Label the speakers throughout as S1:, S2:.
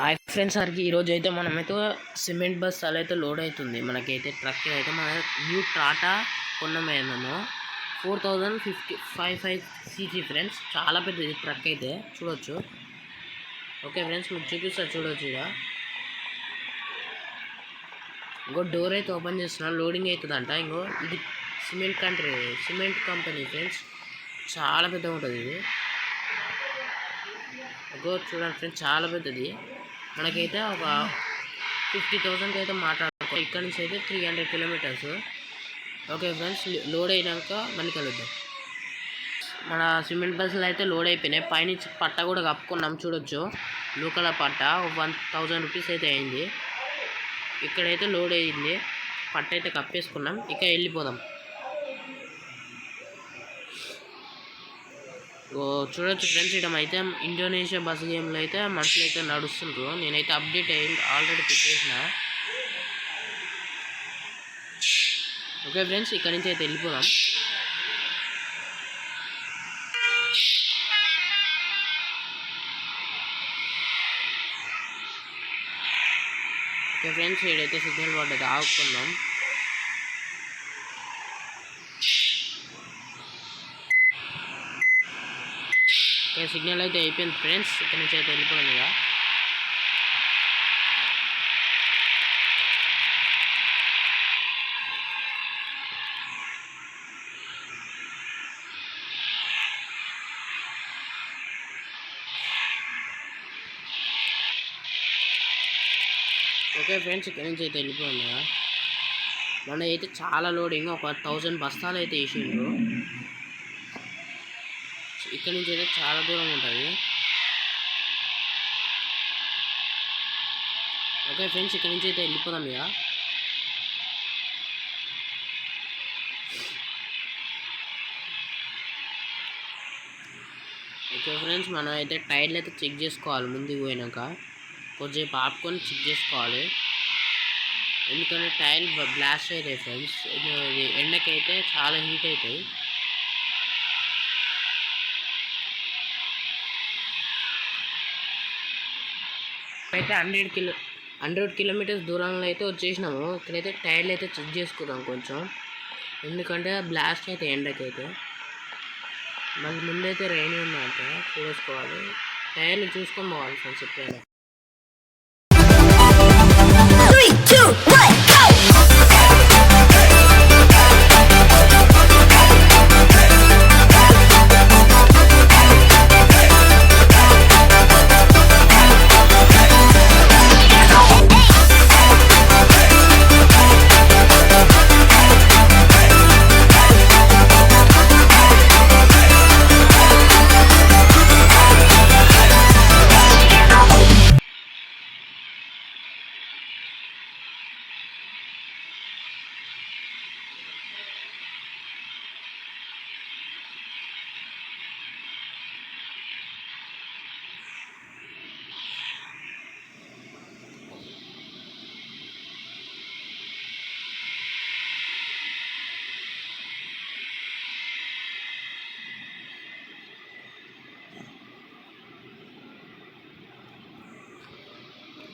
S1: Hi friends ఈ రోజు అయితే మనమైతే సిమెంట్ బస్తాలు అయితే లోడ్ అవుతుంది. మనకైతే ట్రక్ అయితే మన న్యూ టాటా కొన్నమేమో 4055 సీసీ ఫ్రెండ్స్. చాలా పెద్దది ట్రక్ అయితే చూడొచ్చు. ఓకే ఫ్రెండ్స్, మీకు చూపిస్తా చూడొచ్చు. ఇంకో డోర్ అయితే ఓపెన్ చేస్తున్నా, లోడింగ్ అవుతుందంట. ఇంకో ఇది సిమెంట్ కంపెనీ ఫ్రెండ్స్. చాలా పెద్దగా ఉంటుంది ఇది. ఇంకో చూడండి ఫ్రెండ్స్, చాలా పెద్దది. మనకైతే ఒక 50,000 అయితే మాట్లాడుకో. ఇక్కడ నుంచి అయితే 300 కిలోమీటర్స్. ఓకే ఫ్రెండ్స్, లోడ్ అయినాక మళ్ళీ కలుద్దాం. మన సిమెంట్ బస్సులు అయితే లోడ్ అయిపోయినాయి. పైనుంచి పట్ట కూడా కప్పుకున్నాం చూడొచ్చు. బ్లూ కలర్ పట్ట 1000 రూపీస్ అయితే అయింది. ఇక్కడైతే లోడ్ అయింది, పట్ట అయితే కప్పేసుకున్నాం. ఇక వెళ్ళిపోదాం. చూడొచ్చు ఫ్రెండ్స్, ఇక్కడ అయితే ఇండోనేషియా బస్ గేమ్లో అయితే మనుషులు అయితే నడుస్తుండ్రు. నేనైతే అప్డేట్ ఆల్రెడీ పెట్టేసిన. ఓకే ఫ్రెండ్స్, ఇక్కడ నుంచి అయితే వెళ్ళిపోదాం. ఓకే ఫ్రెండ్స్, ఇక్కడైతే సిగ్నల్ పడ్డది, ఆగుకుందాం. ఓకే, సిగ్నల్ అయితే అయిపోయింది ఫ్రెండ్స్. ఇక్కడ నుంచి అయితే వెళ్ళిపోదాం. ఇక ఓకే ఫ్రెండ్స్, ఇక్కడ నుంచి అయితే వెళ్ళిపోయాం. మన అయితే చాలా లోడింగ్, ఒక 1000 బస్తాలు అయితే వేసిండ్రు. ఇక్కడ నుంచి అయితే చాలా దూరం ఉంటుంది. ఓకే ఫ్రెండ్స్, ఇక్కడ నుంచి అయితే వెళ్ళిపోదాం. ఇక ఓకే ఫ్రెండ్స్, మనం అయితే టైర్లు అయితే చెక్ చేసుకోవాలి. ముందుకు పోయినాక కొద్దిసేపు ఆపుకొని చెక్ చేసుకోవాలి. ఎందుకంటే టైర్ బ్లాస్ట్ అవుతాయి ఫ్రెండ్స్. ఎండకైతే చాలా హీట్ అవుతాయి. అయితే 100 కిలోమీటర్స్ దూరంలో అయితే వచ్చేసినాము. ఇక్కడైతే టైర్లు అయితే చెక్ చేసుకుందాం కొంచెం, ఎందుకంటే బ్లాస్ట్ అయితే ఎండకైతే. మళ్ళీ ముందైతే రైన్ ఉందంట, చూసుకోవాలి. టైర్లు చూసుకొని పోవాలి ఫ్రెండ్స్ ఎప్పుడైనా.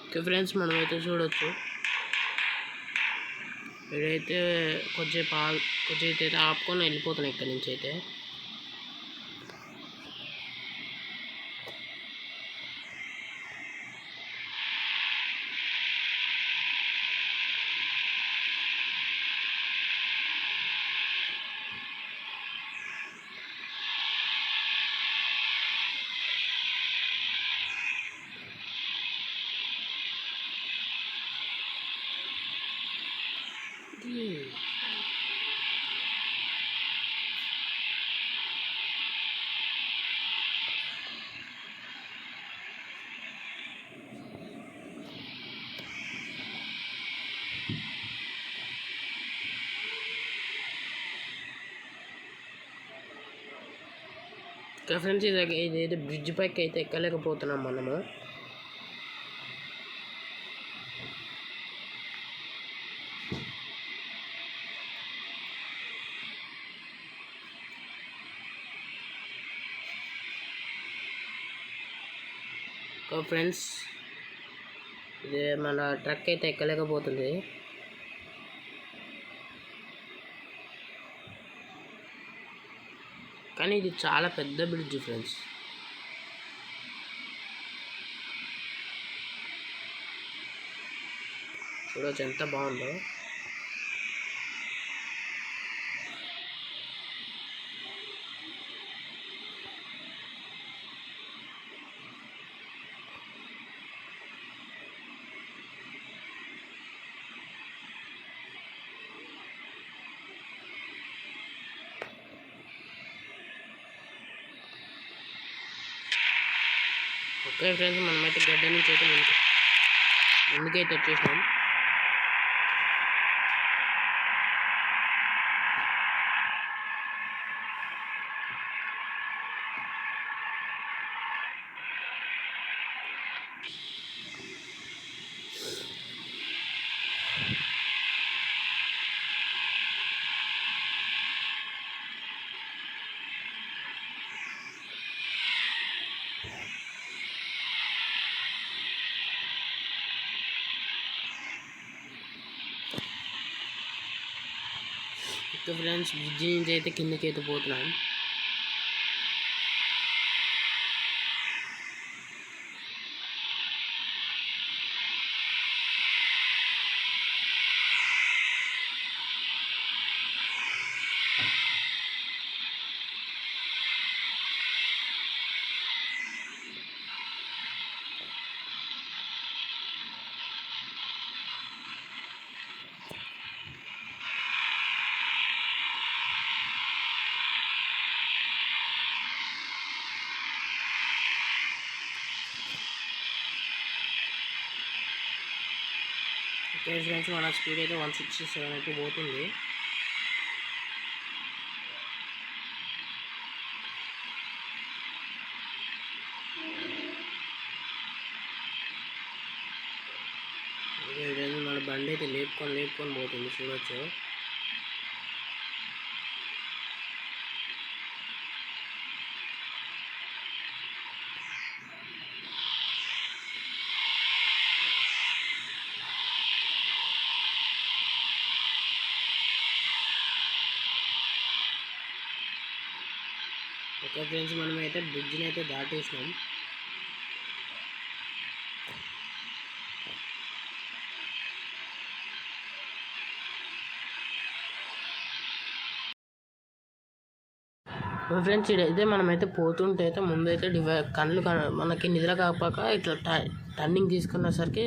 S1: ఓకే ఫ్రెండ్స్, మనమైతే చూడొచ్చు. ఇక్కడైతే కొద్దిసేపు అయితే ఆపుకొని వెళ్ళిపోతున్నాయి ఇక్కడి నుంచి అయితే. ఫ్రెండ్స్, ఇదైతే బ్రిడ్జ్ పైకి అయితే ఎక్కలేకపోతున్నాం మనము. ఫ్రెండ్స్, ఇది మన ట్రక్ అయితే ఎక్కలేకపోతుంది. కానీ ఇది చాలా పెద్ద బ్రిడ్జ్ ఫ్రెండ్స్. చూడవచ్చు ఎంత బాగుందో. ఓకే ఫ్రెండ్స్, మనమైతే గడ్డ నుంచి అయితే ముందుకైతే వచ్చేసినాం. ఓకే ఫ్రెండ్స్, బ్రిడ్జ్ నుంచి అయితే కిందకి అయితే పోతున్నాం. ఓకే ఫ్రెండ్స్, మన స్పీడ్ అయితే 167 అయితే పోతుంది. మన బండి అయితే లేపుకొని పోతుంది, చూడవచ్చు. ఓకే ఫ్రెండ్స్, మనమైతే బ్రిడ్జ్ని అయితే దాటేసినాం. ఫ్రెండ్స్, ఇదైతే మనమైతే పోతుంటే అయితే ముందైతే కళ్ళు మనకి నిద్ర కాపాక ఇట్లా టర్నింగ్ తీసుకునేసరికి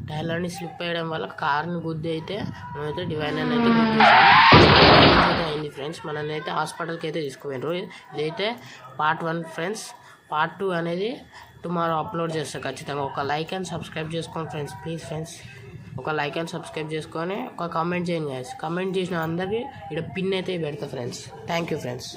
S1: టైర్లన్నీ స్లిప్ అయ్యడం వల్ల కార్ని గుద్ది అయితే మనమైతే డివైడర్ అయితే గుద్దేసాం. అయింది ఫ్రెండ్స్. మనల్ని అయితే హాస్పిటల్కి అయితే తీసుకుపోయినారు. ఇదైతే పార్ట్ 1 ఫ్రెండ్స్. పార్ట్ 2 అనేది టుమారో అప్లోడ్ చేస్తాను ఖచ్చితంగా. ఒక లైక్ అండ్ సబ్స్క్రైబ్ చేసుకోండి ఫ్రెండ్స్, ప్లీజ్ ఫ్రెండ్స్. ఒక లైక్ అండ్ సబ్స్క్రైబ్ చేసుకొని ఒక కామెంట్ చేయండి గైస్. కామెంట్ చేసిన అందరికీ ఇక్కడ పిన్ అయితే పెడతా ఫ్రెండ్స్. Thank you friends.